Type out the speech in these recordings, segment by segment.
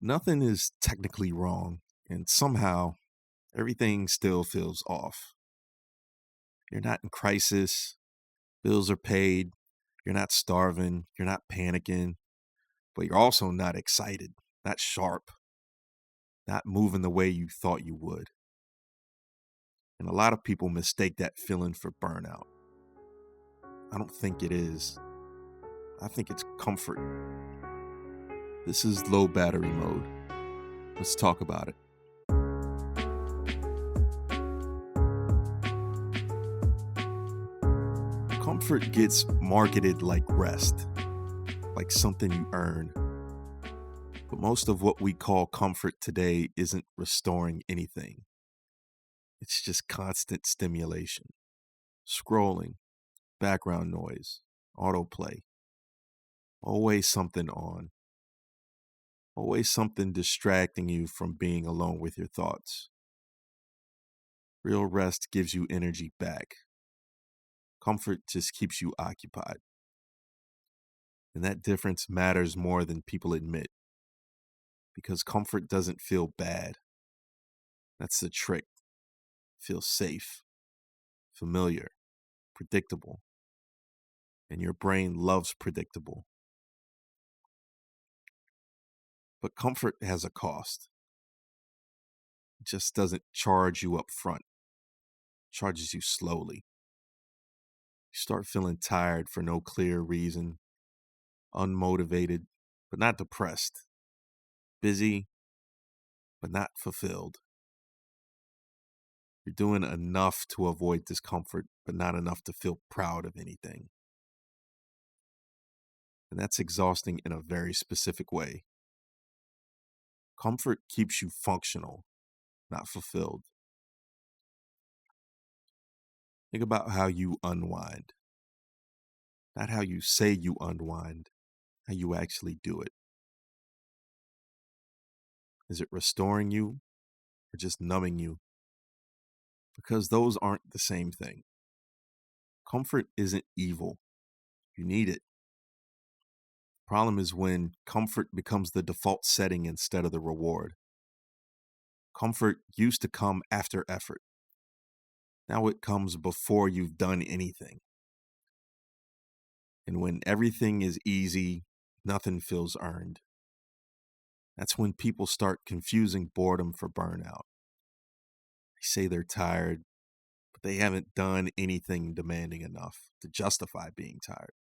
Nothing is technically wrong, and somehow everything still feels off. You're not in crisis, bills are paid, you're not starving, you're not panicking, but you're also not excited, not sharp, not moving the way you thought you would. And a lot of people mistake that feeling for burnout. I don't think it is. I think it's comfort. This is low battery mode. Let's talk about it. Comfort gets marketed like rest, like something you earn. But most of what we call comfort today isn't restoring anything. It's just constant stimulation, scrolling, background noise, autoplay, always something on, always something distracting you from being alone with your thoughts. Real rest gives you energy back. Comfort just keeps you occupied. And that difference matters more than people admit. Because comfort doesn't feel bad. That's the trick. It feels safe, familiar, predictable. And your brain loves predictable. But comfort has a cost. It just doesn't charge you up front. It charges you slowly. You start feeling tired for no clear reason, unmotivated, but not depressed, busy, but not fulfilled. You're doing enough to avoid discomfort, but not enough to feel proud of anything. And that's exhausting in a very specific way. Comfort keeps you functional, not fulfilled. Think about how you unwind. Not how you say you unwind, how you actually do it. Is it restoring you or just numbing you? Because those aren't the same thing. Comfort isn't evil. You need it. The problem is when comfort becomes the default setting instead of the reward. Comfort used to come after effort. Now it comes before you've done anything. And when everything is easy, nothing feels earned. That's when people start confusing boredom for burnout. They say they're tired, but they haven't done anything demanding enough to justify being tired.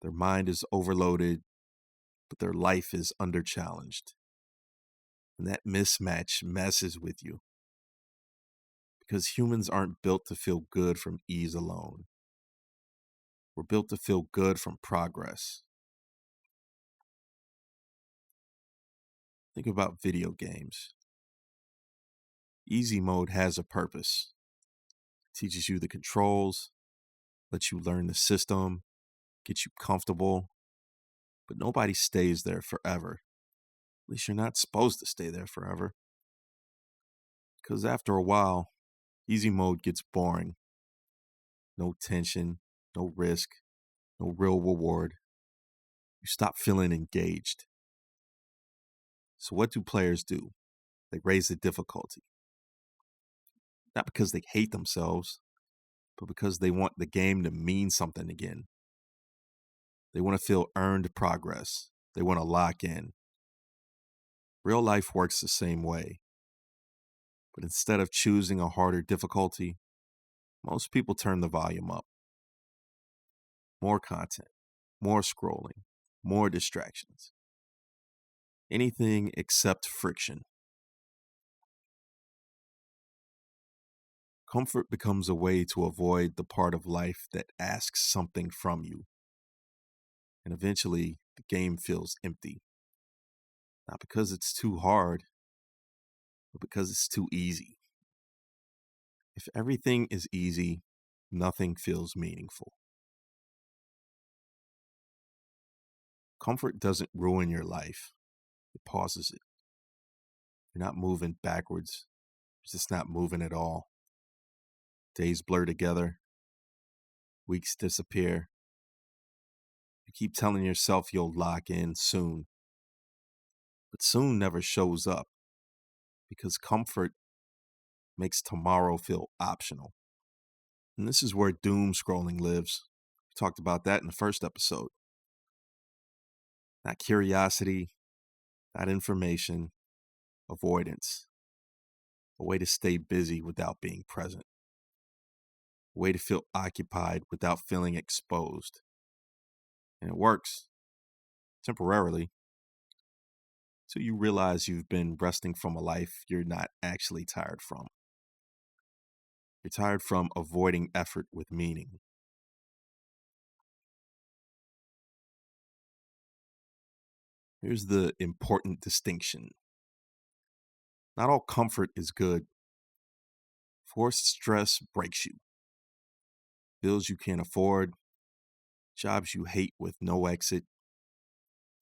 Their mind is overloaded, but their life is underchallenged. And that mismatch messes with you. Because humans aren't built to feel good from ease alone. We're built to feel good from progress. Think about video games. Easy mode has a purpose. It teaches you the controls, lets you learn the system, gets you comfortable. But nobody stays there forever. At least you're not supposed to stay there forever. Because after a while, easy mode gets boring. No tension, no risk, no real reward. You stop feeling engaged. So what do players do? They raise the difficulty. Not because they hate themselves, but because they want the game to mean something again. They want to feel earned progress. They want to lock in. Real life works the same way. But instead of choosing a harder difficulty, most people turn the volume up. More content, more scrolling, more distractions. Anything except friction. Comfort becomes a way to avoid the part of life that asks something from you. And eventually, the game feels empty. Not because it's too hard, but because it's too easy. If everything is easy, nothing feels meaningful. Comfort doesn't ruin your life. It pauses it. You're not moving backwards. You're just not moving at all. Days blur together. Weeks disappear. You keep telling yourself you'll lock in soon. but soon never shows up because comfort makes tomorrow feel optional. And this is where doom scrolling lives. We talked about that in the first episode. Not curiosity, not information, avoidance. A way to stay busy without being present. A way to feel occupied without feeling exposed. And it works temporarily till you realize you've been resting from a life you're not actually tired from. You're tired from avoiding effort with meaning. Here's the important distinction. Not all comfort is good. Forced stress breaks you. Bills you can't afford, jobs you hate with no exit,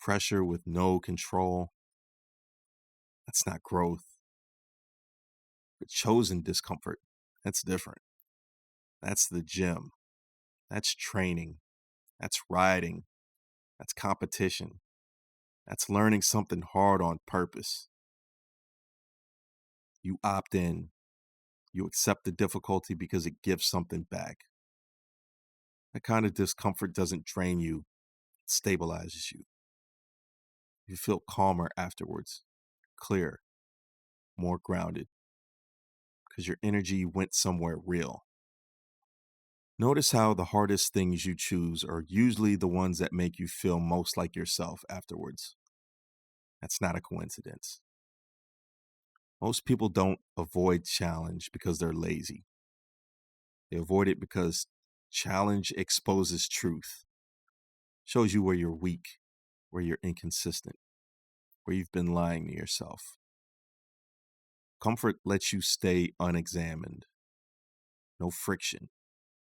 pressure with no control. That's not growth. But chosen discomfort, that's different. That's the gym. That's training. That's riding. That's competition. That's learning something hard on purpose. You opt in. You accept the difficulty because it gives something back. That kind of discomfort doesn't drain you, it stabilizes you. You feel calmer afterwards, clear, more grounded, because your energy went somewhere real. Notice how the hardest things you choose are usually the ones that make you feel most like yourself afterwards. That's not a coincidence. Most people don't avoid challenge because they're lazy. They avoid it because challenge exposes truth, shows you where you're weak, where you're inconsistent, where you've been lying to yourself. Comfort lets you stay unexamined. No friction,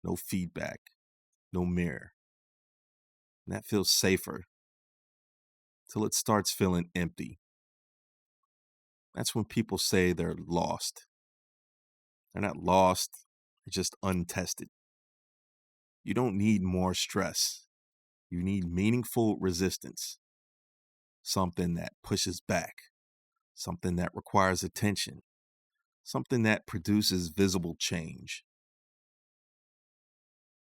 no feedback, no mirror. And that feels safer till it starts feeling empty. That's when people say they're lost. They're not lost, they're just untested. You don't need more stress. You need meaningful resistance. Something that pushes back. Something that requires attention. Something that produces visible change.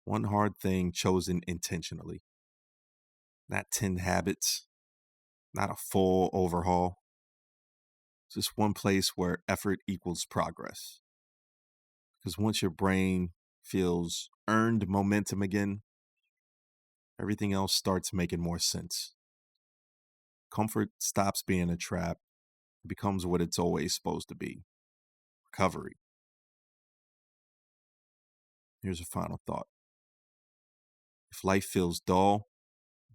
One hard thing chosen intentionally. Not 10 habits. Not a full overhaul. Just one place where effort equals progress. Because once your brain feels earned momentum again, everything else starts making more sense. Comfort stops being a trap. It becomes what it's always supposed to be. Recovery. Here's a final thought. If life feels dull,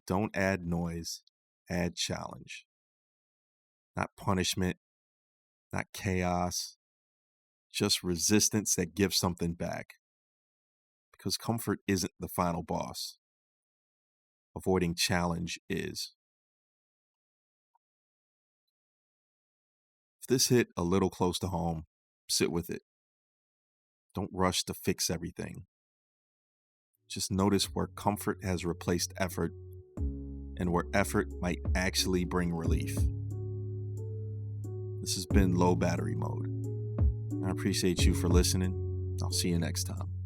don't add noise, add challenge. Not punishment, not chaos, just resistance that gives something back. Because comfort isn't the final boss. Avoiding challenge is. If this hit a little close to home, sit with it. Don't rush to fix everything. Just notice where comfort has replaced effort and where effort might actually bring relief. This has been Low Battery Mode. I appreciate you for listening. I'll see you next time.